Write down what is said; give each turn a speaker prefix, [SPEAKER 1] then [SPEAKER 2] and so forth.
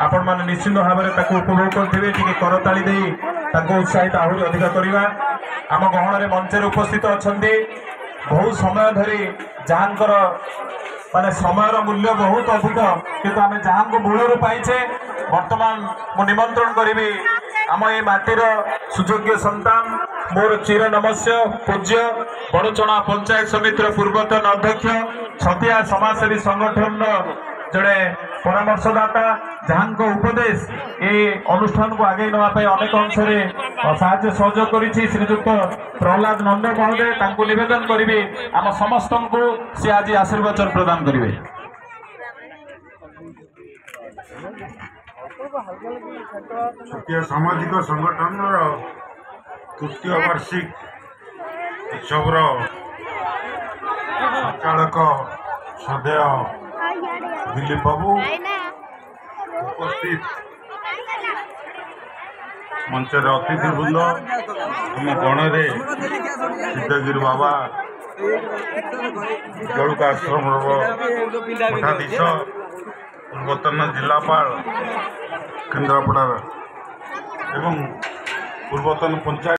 [SPEAKER 1] आपण मैंने निश्चित भाव में उपभोग करेंगे टी करताली दे उत्साहित आहरी अधिक करवा आम गहन मंच उपस्थित अच्छा बहुत समय धरी जहांकर माने समय मूल्य बहुत अधिक किंतु आम जहां को मूलर पाइचे वर्तमान मु निमंत्रण करी आम ये माटीर सुयोग्य संतान मोर चिर नमस्य पूज्य बड़चणा पंचायत समितिर पूर्वतन अध्यक्ष छतिया समाजसेवी संगठन जड़े परामर्शदाता जहां को उपदेश ये अनुष्ठान को आगे नापी अनेक अंश साहाय्य सहयोग करी श्रीजुक्त प्रहलाद नंद महोदय निवेदन करी आम समस्त को सी आज आशीर्वचन प्रदान करेंगे।
[SPEAKER 2] छतिया सामाजिक संगठन तृतीय वार्षिक उत्सव संचालक सदैव दिलीप बाबू उपस्थित मंचर अतिथि वृंद आम गणरे सिद्धगिरी बाबा जलुका आश्रम मठाधीश पूर्वतन जिलापाल केन्द्रापड़ा एवं पूर्वतन पंचायत